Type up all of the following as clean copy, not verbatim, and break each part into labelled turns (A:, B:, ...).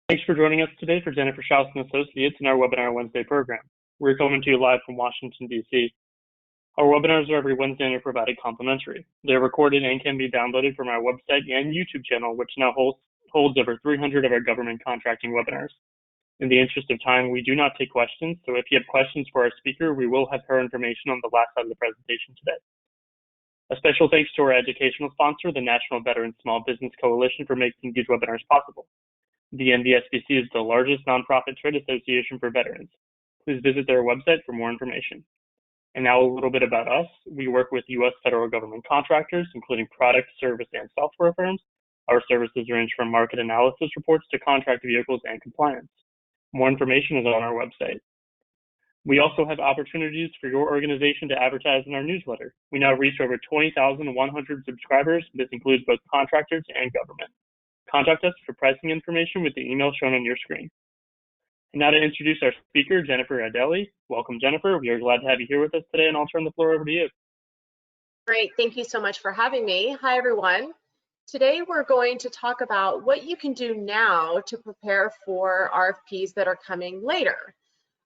A: Thanks for joining us today for Jennifer Schaus and Associates in our Webinar Wednesday program. We're coming to you live from Washington, D.C. Our webinars are every Wednesday and are provided complimentary. They're recorded and can be downloaded from our website and YouTube channel, which now holds over 300 of our government contracting webinars. In the interest of time, we do not take questions, so if you have questions for our speaker, we will have her information on the last side of the presentation today. A special thanks to our educational sponsor, the National Veteran Small Business Coalition, for making these webinars possible. The NVSBC is the largest nonprofit trade association for veterans. Please visit their website for more information. And now a little bit about us. We work with U.S. federal government contractors, including product, service, and software firms. Our services range from market analysis reports to contract vehicles and compliance. More information is on our website. We also have opportunities for your organization to advertise in our newsletter. We now reach over 20,100 subscribers. This includes both contractors and government. Contact us for pricing information with the email shown on your screen. And now to introduce our speaker, Jennifer Adeli. Welcome, Jennifer. We are glad to have you here with us today, and I'll turn the floor over to you.
B: Great. Thank you so much for having me. Hi, everyone. Today, we're going to talk about what you can do now to prepare for RFPs that are coming later.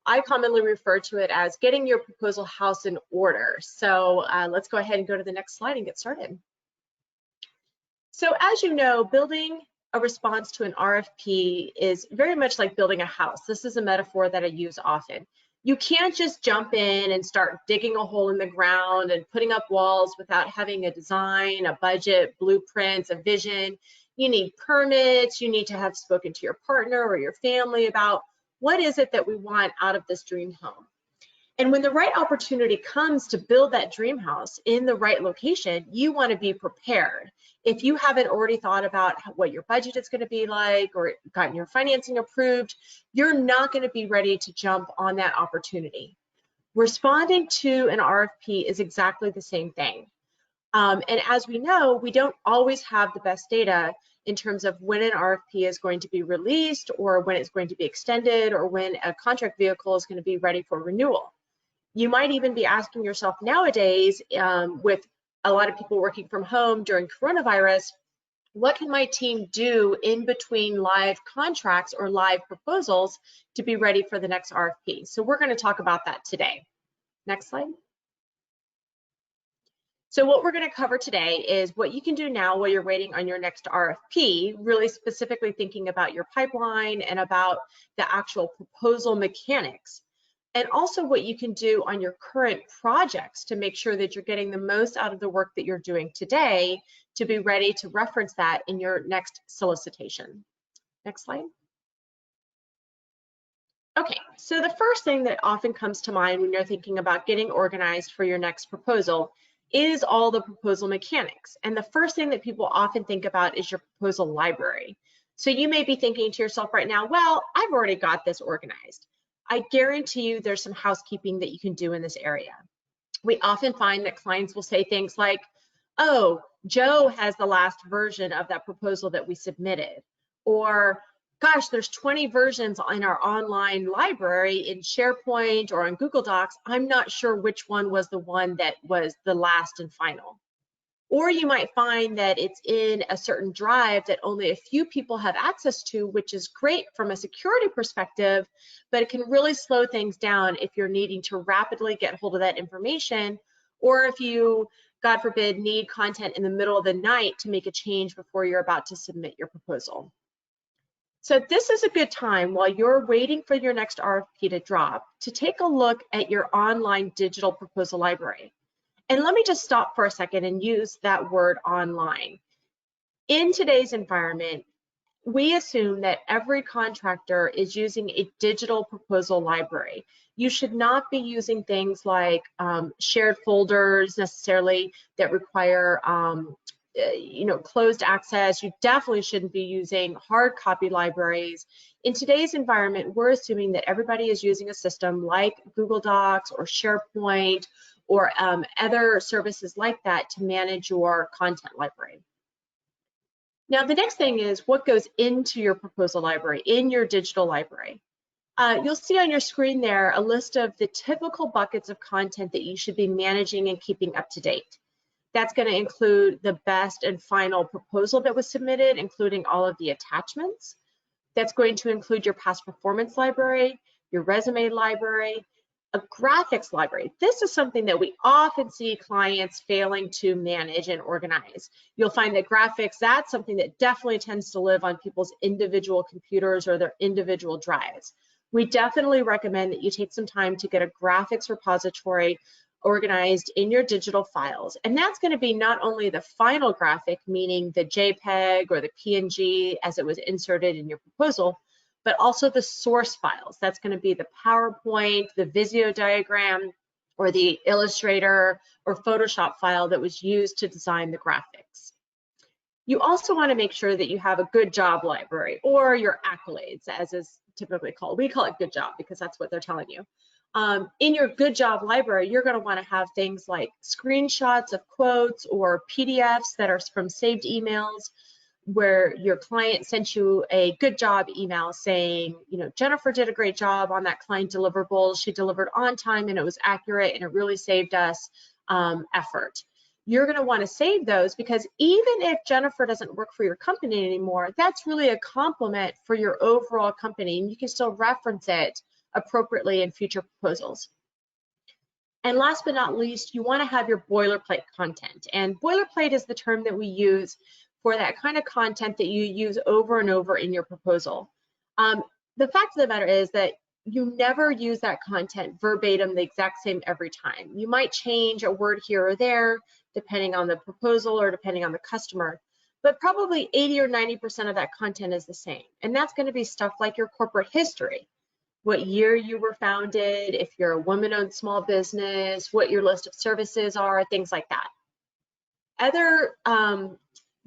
B: I commonly refer to it as getting your proposal house in order. So let's go ahead and go to the next slide and get started. So as you know, building a response to an RFP is very much like building a house. This is a metaphor that I use often. You can't just jump in and start digging a hole in the ground and putting up walls without having a design, a budget, blueprints, a vision. You need permits. You need to have spoken to your partner or your family about what is it that we want out of this dream home. And when the right opportunity comes to build that dream house in the right location, you want to be prepared. If you haven't already thought about what your budget is going to be like or gotten your financing approved, you're not going to be ready to jump on that opportunity. Responding to an RFP is exactly the same thing. And as we know, we don't always have the best data in terms of when an RFP is going to be released or when it's going to be extended or when a contract vehicle is going to be ready for renewal. You might even be asking yourself nowadays, with a lot of people working from home during coronavirus, what can my team do in between live contracts or live proposals to be ready for the next RFP? So we're going to talk about that today. Next slide. So what we're going to cover today is what you can do now while you're waiting on your next RFP, really specifically thinking about your pipeline and about the actual proposal mechanics. And also what you can do on your current projects to make sure that you're getting the most out of the work that you're doing today to be ready to reference that in your next solicitation. Next slide. Okay, so the first thing that often comes to mind when you're thinking about getting organized for your next proposal is all the proposal mechanics. And the first thing that people often think about is your proposal library. So you may be thinking to yourself right now, well, I've already got this organized. I guarantee you there's some housekeeping that you can do in this area. We often find that clients will say things like, oh, Joe has the last version of that proposal that we submitted. Or, gosh, there's 20 versions in our online library in SharePoint or on Google Docs. I'm not sure which one was the one that was the last and final. Or you might find that it's in a certain drive that only a few people have access to, which is great from a security perspective, but it can really slow things down if you're needing to rapidly get hold of that information, or if you, God forbid, need content in the middle of the night to make a change before you're about to submit your proposal. So this is a good time while you're waiting for your next RFP to drop to take a look at your online digital proposal library. And let me just stop for a second and use that word online. In today's environment, we assume that every contractor is using a digital proposal library. You should not be using things like shared folders necessarily that require closed access. You definitely shouldn't be using hard copy libraries. In today's environment, we're assuming that everybody is using a system like Google Docs or SharePoint or other services like that to manage your content library. Now, the next thing is what goes into your proposal library, in your digital library. You'll see on your screen there a list of the typical buckets of content that you should be managing and keeping up to date. That's going to include the best and final proposal that was submitted, including all of the attachments, That's going to include your past performance library, your resume library, a graphics library. This is something that we often see clients failing to manage and organize. You'll find that graphics, that's something that definitely tends to live on people's individual computers or their individual drives. We definitely recommend that you take some time to get a graphics repository organized in your digital files. And that's going to be not only the final graphic, meaning the JPEG or the PNG as it was inserted in your proposal, but also the source files. That's going to be the PowerPoint, the Visio diagram, or the Illustrator or Photoshop file that was used to design the graphics. You also want to make sure that you have a good job library, or your accolades, as is typically called. We call it good job because that's what they're telling you. In your good job library, you're going to want to have things like screenshots of quotes or PDFs that are from saved emails, where your client sent you a good job email saying, you know, Jennifer did a great job on that client deliverable. She delivered on time and it was accurate and it really saved us effort. You're going to want to save those, because even if Jennifer doesn't work for your company anymore, that's really a compliment for your overall company, and you can still reference it appropriately in future proposals. And last but not least, you want to have your boilerplate content. And boilerplate is the term that we use for that kind of content that you use over and over in your proposal. The fact of the matter is that you never use that content verbatim the exact same every time. You might change a word here or there depending on the proposal or depending on the customer, but probably 80 or 90% of that content is the same. And that's going to be stuff like your corporate history, what year you were founded, if you're a woman-owned small business, what your list of services are, things like that. Other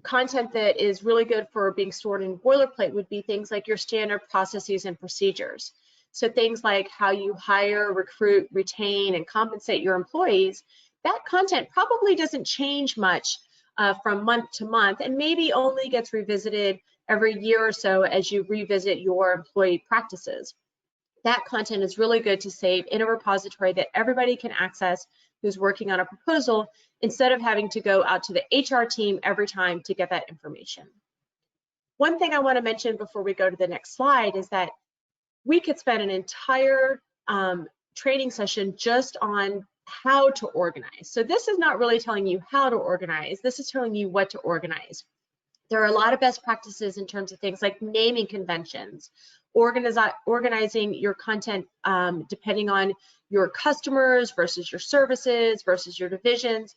B: content that is really good for being stored in boilerplate would be things like your standard processes and procedures. So things like how you hire, recruit, retain, and compensate your employees, that content probably doesn't change much from month to month, and maybe only gets revisited every year or so as you revisit your employee practices. That content is really good to save in a repository that everybody can access who's working on a proposal, instead of having to go out to the HR team every time to get that information. One thing I want to mention before we go to the next slide is that we could spend an entire training session just on how to organize. So this is not really telling you how to organize, this is telling you what to organize. There are a lot of best practices in terms of things like naming conventions, organizing your content depending on your customers versus your services versus your divisions.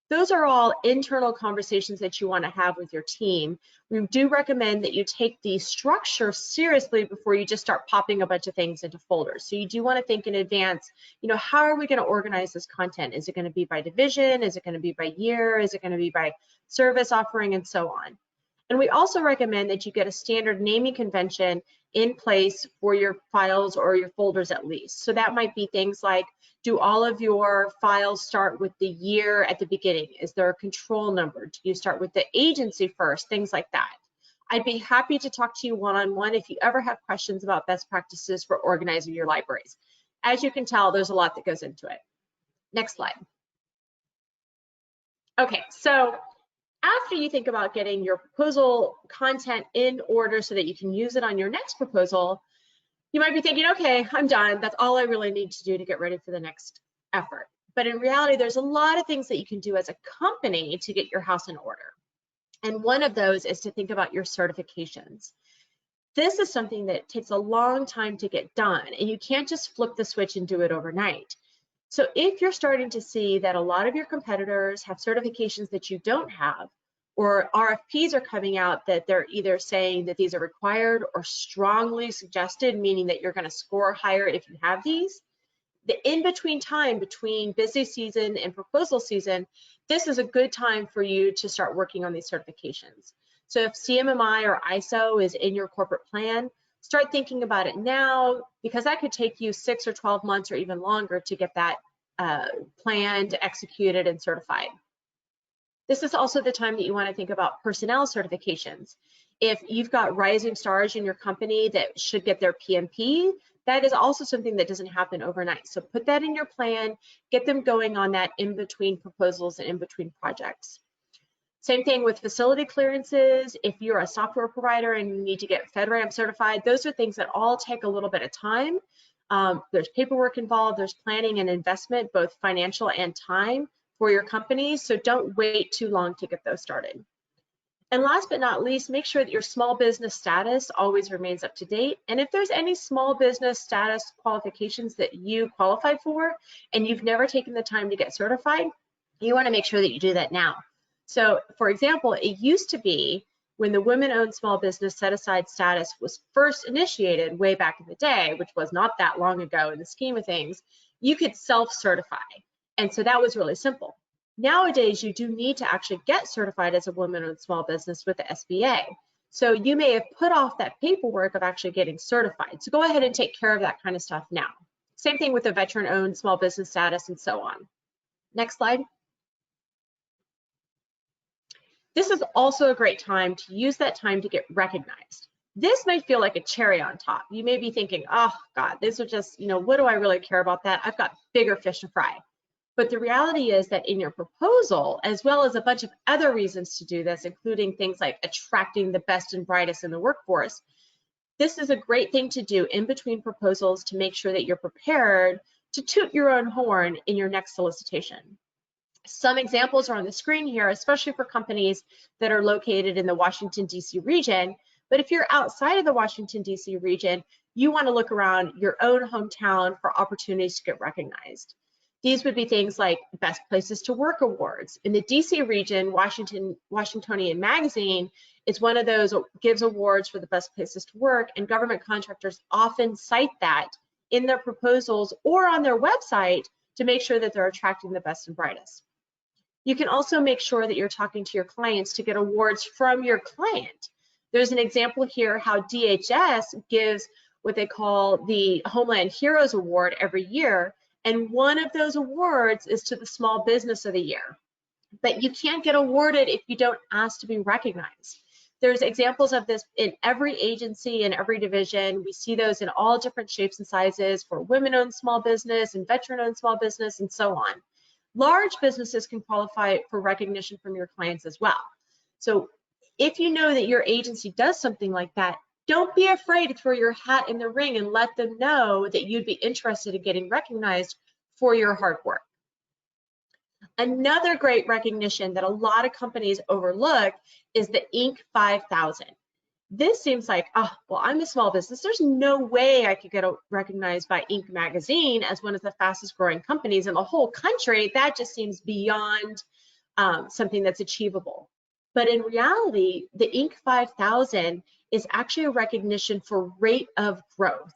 B: Those are all internal conversations that you want to have with your team. We do recommend that you take the structure seriously before you just start popping a bunch of things into folders. So you do want to think in advance, you know, how are we going to organize this content? Is it going to be by division? Is it going to be by year? Is it going to be by service offering, and so on? And we also recommend that you get a standard naming convention in place for your files or your folders at least. So that might be things like, do all of your files start with the year at the beginning? Is there a control number? Do you start with the agency first? Things like that. I'd be happy to talk to you one-on-one if you ever have questions about best practices for organizing your libraries. As you can tell, there's a lot that goes into it. Next slide. Okay, so after you think about getting your proposal content in order so that you can use it on your next proposal, you might be thinking, okay, I'm done. That's all I really need to do to get ready for the next effort. But in reality, there's a lot of things that you can do as a company to get your house in order. And one of those is to think about your certifications. This is something that takes a long time to get done, and you can't just flip the switch and do it overnight. So if you're starting to see that a lot of your competitors have certifications that you don't have, or RFPs are coming out that they're either saying that these are required or strongly suggested, meaning that you're going to score higher if you have these, the in-between time between busy season and proposal season, this is a good time for you to start working on these certifications. So if CMMI or ISO is in your corporate plan, start thinking about it now, because that could take you 6 or 12 months or even longer to get that planned, executed, and certified. This is also the time that you want to think about personnel certifications. If you've got rising stars in your company that should get their PMP, that is also something that doesn't happen overnight. So put that in your plan, get them going on that in between proposals and in between projects. Same thing with facility clearances. If you're a software provider and you need to get FedRAMP certified, those are things that all take a little bit of time. There's paperwork involved, there's planning and investment, both financial and time for your company. So don't wait too long to get those started. And last but not least, make sure that your small business status always remains up to date. And if there's any small business status qualifications that you qualify for and you've never taken the time to get certified, you want to make sure that you do that now. So for example, it used to be when the women-owned small business set-aside status was first initiated way back in the day, which was not that long ago in the scheme of things, you could self-certify. And so that was really simple. Nowadays, you do need to actually get certified as a woman-owned small business with the SBA. So you may have put off that paperwork of actually getting certified. So go ahead and take care of that kind of stuff now. Same thing with the veteran-owned small business status and so on. Next slide. This is also a great time to use that time to get recognized. This may feel like a cherry on top. You may be thinking, oh God, this is just, what do I really care about that? I've got bigger fish to fry. But the reality is that in your proposal, as well as a bunch of other reasons to do this, including things like attracting the best and brightest in the workforce, this is a great thing to do in between proposals to make sure that you're prepared to toot your own horn in your next solicitation. Some examples are on the screen here, especially for companies that are located in the Washington, D.C. region. But if you're outside of the Washington, D.C. region, you want to look around your own hometown for opportunities to get recognized. These would be things like Best Places to Work awards. In the DC region, Washingtonian Magazine is one of those, gives awards for the best places to work, and government contractors often cite that in their proposals or on their website to make sure that they're attracting the best and brightest. You can also make sure that you're talking to your clients to get awards from your client. There's an example here how DHS gives what they call the Homeland Heroes Award every year. And one of those awards is to the Small Business of the Year. But you can't get awarded if you don't ask to be recognized. There's examples of this in every agency and every division. We see those in all different shapes and sizes for women-owned small business and veteran-owned small business and so on. Large businesses can qualify for recognition from your clients as well. So if you know that your agency does something like that, don't be afraid to throw your hat in the ring and let them know that you'd be interested in getting recognized for your hard work. Another great recognition that a lot of companies overlook is the Inc. 5000. This seems like, oh, well, I'm a small business. There's no way I could get recognized by Inc. magazine as one of the fastest growing companies in the whole country. That just seems beyond something that's achievable. But in reality, the Inc. 5000 is actually a recognition for rate of growth.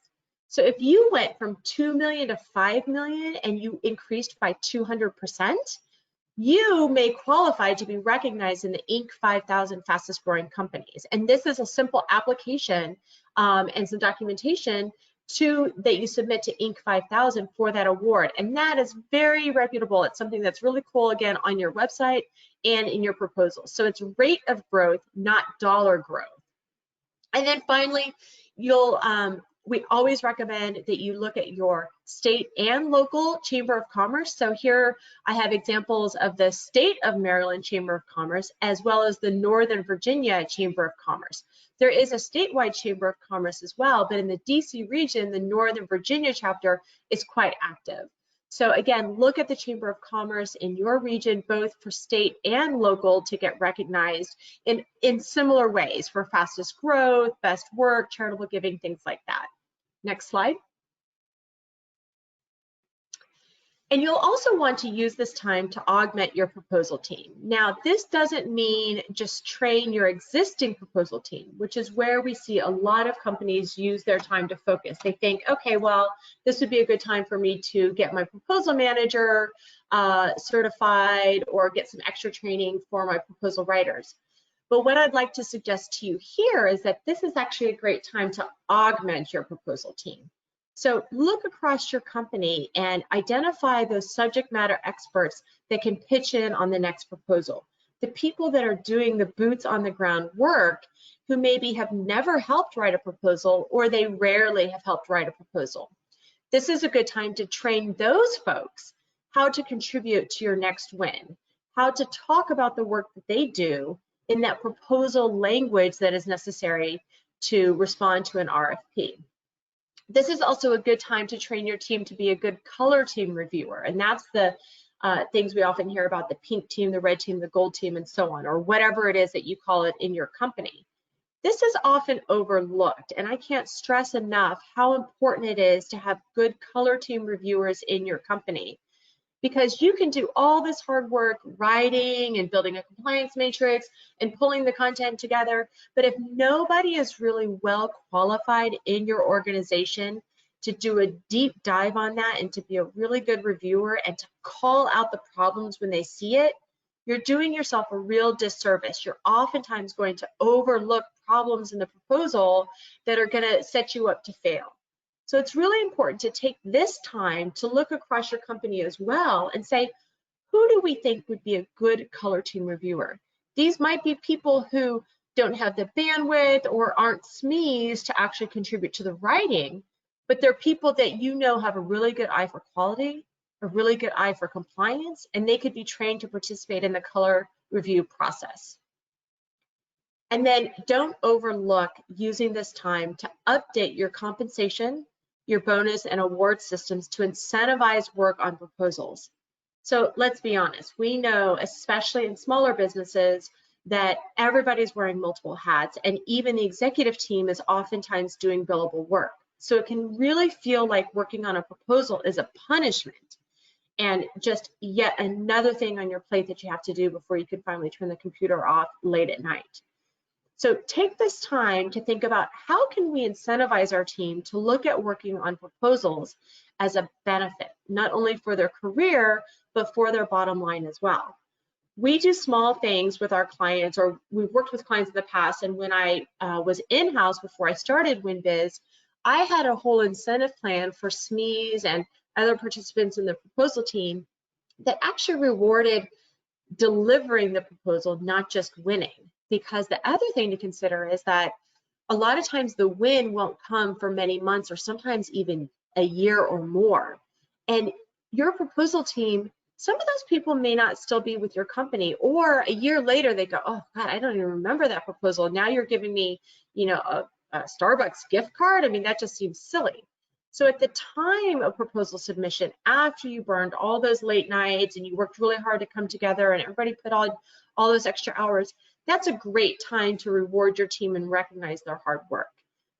B: So if you went from 2 million to 5 million and you increased by 200%, you may qualify to be recognized in the Inc. 5000 fastest growing companies. And this is a simple application and some documentation that you submit to Inc. 5000 for that award. And that is very reputable. It's something that's really cool, again, on your website and in your proposal. So it's rate of growth, not dollar growth. And then finally, we always recommend that you look at your state and local Chamber of Commerce. So here I have examples of the State of Maryland Chamber of Commerce, as well as the Northern Virginia Chamber of Commerce. There is a statewide Chamber of Commerce as well, but in the DC region, the Northern Virginia chapter is quite active. So again, look at the Chamber of Commerce in your region, both for state and local, to get recognized in similar ways for fastest growth, best work, charitable giving, things like that. Next slide. And you'll also want to use this time to augment your proposal team. Now, this doesn't mean just train your existing proposal team, which is where we see a lot of companies use their time to focus. They think, okay, well, this would be a good time for me to get my proposal manager certified or get some extra training for my proposal writers. But what I'd like to suggest to you here is that this is actually a great time to augment your proposal team. So look across your company and identify those subject matter experts that can pitch in on the next proposal. The people that are doing the boots on the ground work, who maybe have never helped write a proposal, or they rarely have helped write a proposal. This is a good time to train those folks how to contribute to your next win, how to talk about the work that they do in that proposal language that is necessary to respond to an RFP. This is also a good time to train your team to be a good color team reviewer, and that's the things we often hear about: the pink team, the red team, the gold team, and so on, or whatever it is that you call it in your company. This is often overlooked, and I can't stress enough how important it is to have good color team reviewers in your company, because you can do all this hard work writing and building a compliance matrix and pulling the content together, but if nobody is really well qualified in your organization to do a deep dive on that and to be a really good reviewer and to call out the problems when they see it, you're doing yourself a real disservice. You're oftentimes going to overlook problems in the proposal that are going to set you up to fail. So it's really important to take this time to look across your company as well and say, who do we think would be a good color team reviewer? These might be people who don't have the bandwidth or aren't SMEs to actually contribute to the writing, but they're people that you know have a really good eye for quality, a really good eye for compliance, and they could be trained to participate in the color review process. And then don't overlook using this time to update your compensation, your bonus and award systems to incentivize work on proposals. So let's be honest, we know, especially in smaller businesses, that everybody's wearing multiple hats, and even the executive team is oftentimes doing billable work. So it can really feel like working on a proposal is a punishment and just yet another thing on your plate that you have to do before you can finally turn the computer off late at night. So take this time to think about how can we incentivize our team to look at working on proposals as a benefit, not only for their career, but for their bottom line as well. We do small things with our clients, or we've worked with clients in the past, and when I was in-house before I started WinBiz, I had a whole incentive plan for SMEs and other participants in the proposal team that actually rewarded delivering the proposal, not just winning. Because the other thing to consider is that a lot of times the win won't come for many months or sometimes even a year or more. And your proposal team, some of those people may not still be with your company, or a year later they go, oh God, I don't even remember that proposal. Now you're giving me, you know, a Starbucks gift card. I mean, that just seems silly. So at the time of proposal submission, after you burned all those late nights and you worked really hard to come together and everybody put on all those extra hours, that's a great time to reward your team and recognize their hard work.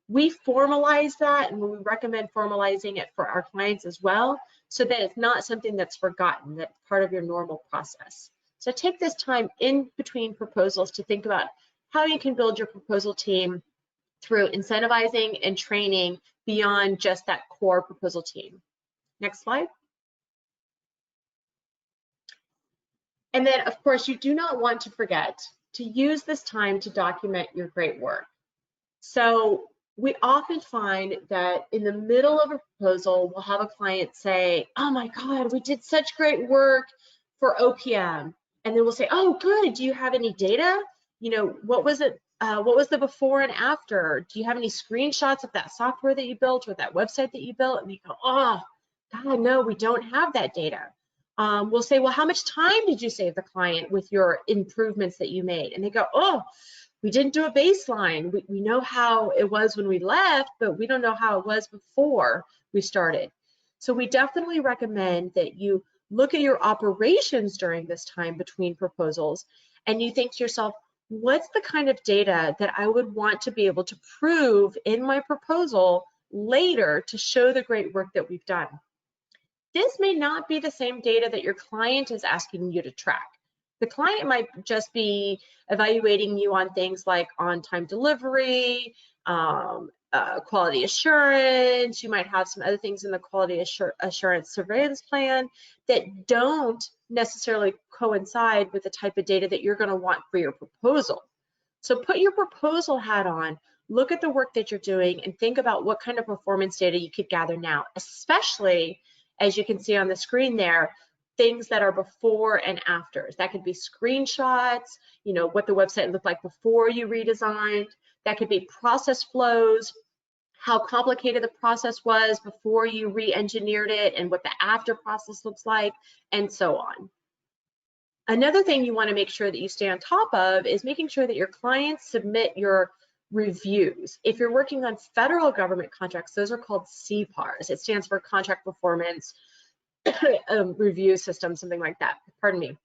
B: We formalize that, and we recommend formalizing it for our clients as well, so that it's not something that's forgotten, that's part of your normal process. So take this time in between proposals to think about how you can build your proposal team through incentivizing and training beyond just that core proposal team. Next slide. And then, of course, you do not want to forget to use this time to document your great work. So we often find that in the middle of a proposal, we'll have a client say, oh my God, we did such great work for OPM. And then we'll say, oh, good, do you have any data? You know, what was it? What was the before and after? Do you have any screenshots of that software that you built or that website that you built? And we go, oh, God, no, we don't have that data. We'll say, well, how much time did you save the client with your improvements that you made? And they go, oh, we didn't do a baseline. We know how it was when we left, but we don't know how it was before we started. So we definitely recommend that you look at your operations during this time between proposals, and you think to yourself, what's the kind of data that I would want to be able to prove in my proposal later to show the great work that we've done? This may not be the same data that your client is asking you to track. The client might just be evaluating you on things like on-time delivery, quality assurance. You might have some other things in the quality assurance surveillance plan that don't necessarily coincide with the type of data that you're going to want for your proposal. So put your proposal hat on, look at the work that you're doing, and think about what kind of performance data you could gather now, especially, as you can see on the screen there, things that are before and afters. That could be screenshots, you know, what the website looked like before you redesigned. That could be process flows, how complicated the process was before you re-engineered it and what the after process looks like, and so on. Another thing you want to make sure that you stay on top of is making sure that your clients submit your reviews. If you're working on federal government contracts, those are called CPARS. It stands for Contract Performance Review System, something like that. Pardon me.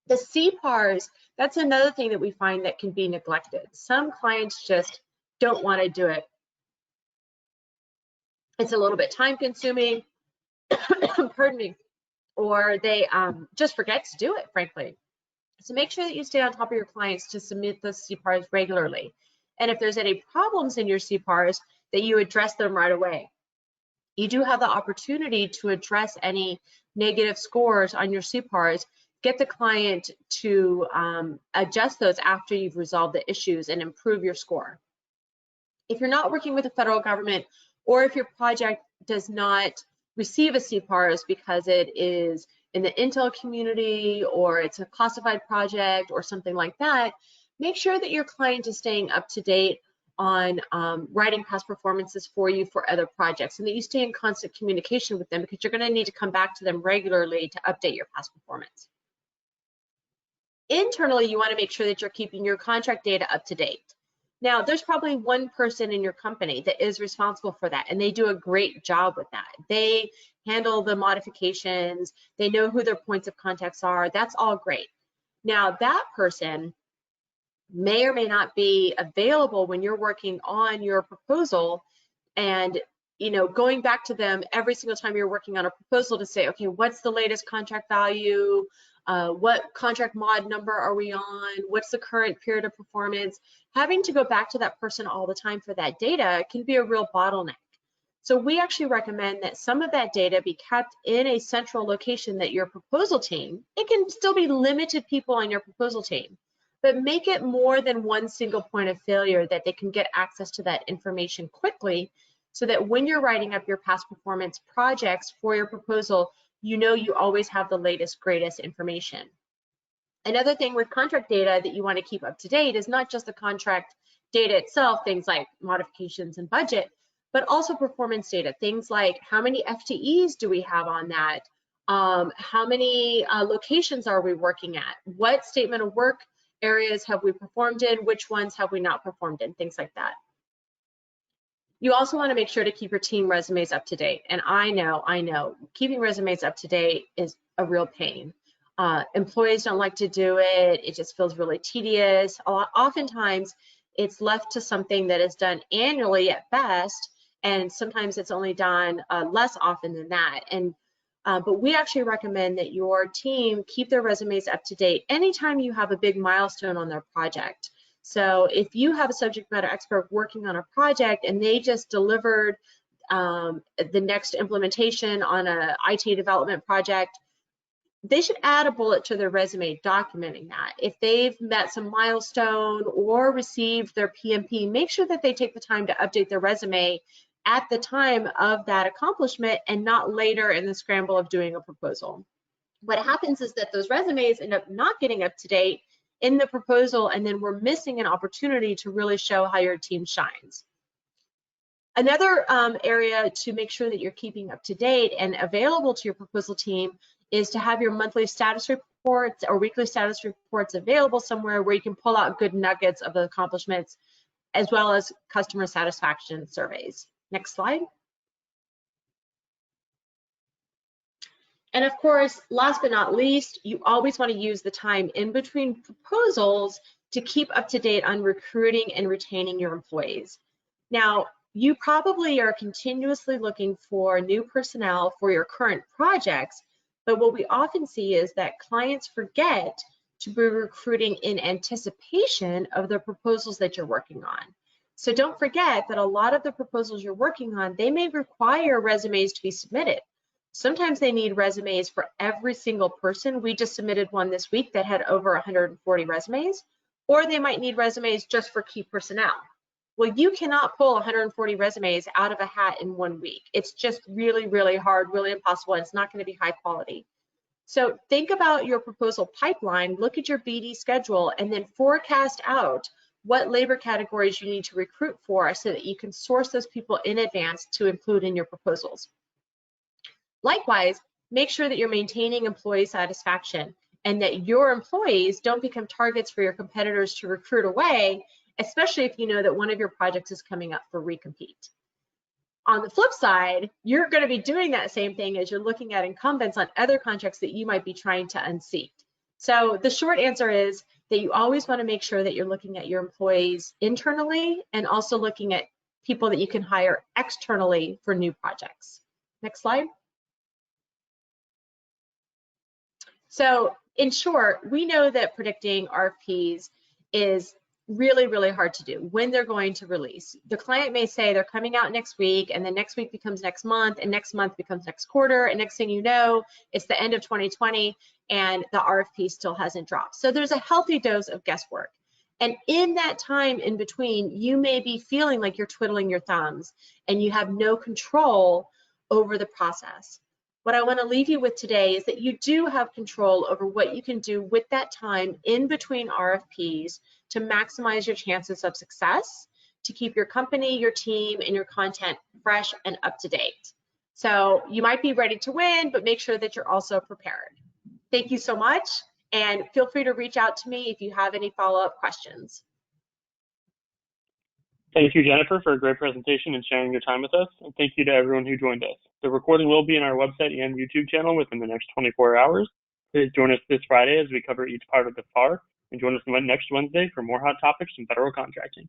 B: The CPARS, that's another thing that we find that can be neglected. Some clients just don't want to do it. It's a little bit time consuming, pardon me, or they just forget to do it, frankly. So make sure that you stay on top of your clients to submit those CPARS regularly. And if there's any problems in your CPARS, that you address them right away. You do have the opportunity to address any negative scores on your CPARS, get the client to adjust those after you've resolved the issues and improve your score. If you're not working with the federal government, or if your project does not receive a CPARS because it is in the intel community, or it's a classified project or something like that, make sure that your client is staying up to date on writing past performances for you for other projects, and that you stay in constant communication with them, because you're going to need to come back to them regularly to update your past performance. Internally, you want to make sure that you're keeping your contract data up to date. Now, there's probably one person in your company that is responsible for that, and they do a great job with that. They handle the modifications, they know who their points of contacts are, that's all great. Now, that person may or may not be available when you're working on your proposal, and going back to them every single time you're working on a proposal to say, okay, what's the latest contract value? What contract mod number are we on? What's the current period of performance? Having to go back to that person all the time for that data can be a real bottleneck. So we actually recommend that some of that data be kept in a central location that your proposal team, it can still be limited people on your proposal team, but make it more than one single point of failure that they can get access to that information quickly, so that when you're writing up your past performance projects for your proposal, you always have the latest, greatest information. Another thing with contract data that you want to keep up to date is not just the contract data itself, things like modifications and budget, but also performance data, things like how many FTEs do we have on that? How many locations are we working at? What statement of work areas have we performed in? Which ones have we not performed in? Things like that. You also want to make sure to keep your team resumes up to date. And I know, keeping resumes up to date is a real pain. Employees don't like to do it. It just feels really tedious. Oftentimes, it's left to something that is done annually at best, and sometimes it's only done less often than that. And but we actually recommend that your team keep their resumes up to date anytime you have a big milestone on their project. So if you have a subject matter expert working on a project and they just delivered the next implementation on a IT development project, they should add a bullet to their resume documenting that. If they've met some milestone or received their PMP, make sure that they take the time to update their resume at the time of that accomplishment and not later in the scramble of doing a proposal. What happens is that those resumes end up not getting up to date in the proposal, and then we're missing an opportunity to really show how your team shines. Another area to make sure that you're keeping up to date and available to your proposal team is to have your monthly status reports or weekly status reports available somewhere where you can pull out good nuggets of the accomplishments, as well as customer satisfaction surveys. Next slide. And of course, last but not least, you always want to use the time in between proposals to keep up to date on recruiting and retaining your employees. Now, you probably are continuously looking for new personnel for your current projects, but what we often see is that clients forget to be recruiting in anticipation of the proposals that you're working on. So don't forget that a lot of the proposals you're working on, they may require resumes to be submitted. Sometimes they need resumes for every single person. We just submitted one this week that had over 140 resumes, or they might need resumes just for key personnel. Well, you cannot pull 140 resumes out of a hat in 1 week. It's just really, really hard, really impossible, and it's not going to be high quality. So think about your proposal pipeline, look at your BD schedule, and then forecast out what labor categories you need to recruit for so that you can source those people in advance to include in your proposals. Likewise, make sure that you're maintaining employee satisfaction. and that your employees don't become targets for your competitors to recruit away, especially if you know that one of your projects is coming up for recompete. On the flip side, you're going to be doing that same thing as you're looking at incumbents on other contracts that you might be trying to unseat. So the short answer is that you always want to make sure that you're looking at your employees internally and also looking at people that you can hire externally for new projects. Next slide. So in short, we know that predicting RFPs is really, really hard to do when they're going to release. The client may say they're coming out next week, and then next week becomes next month, and next month becomes next quarter, and next thing you know, it's the end of 2020, and the RFP still hasn't dropped. So there's a healthy dose of guesswork. And in that time in between, you may be feeling like you're twiddling your thumbs, and you have no control over the process. What I want to leave you with today is that you do have control over what you can do with that time in between RFPs to maximize your chances of success, to keep your company, your team, and your content fresh and up to date. So you might be ready to win, but make sure that you're also prepared. Thank you so much, and feel free to reach out to me if you have any follow-up questions.
A: Thank you, Jennifer, for a great presentation and sharing your time with us. And thank you to everyone who joined us. The recording will be on our website and YouTube channel within the next 24 hours. Please join us this Friday as we cover each part of the FAR, and join us next Wednesday for more hot topics in federal contracting.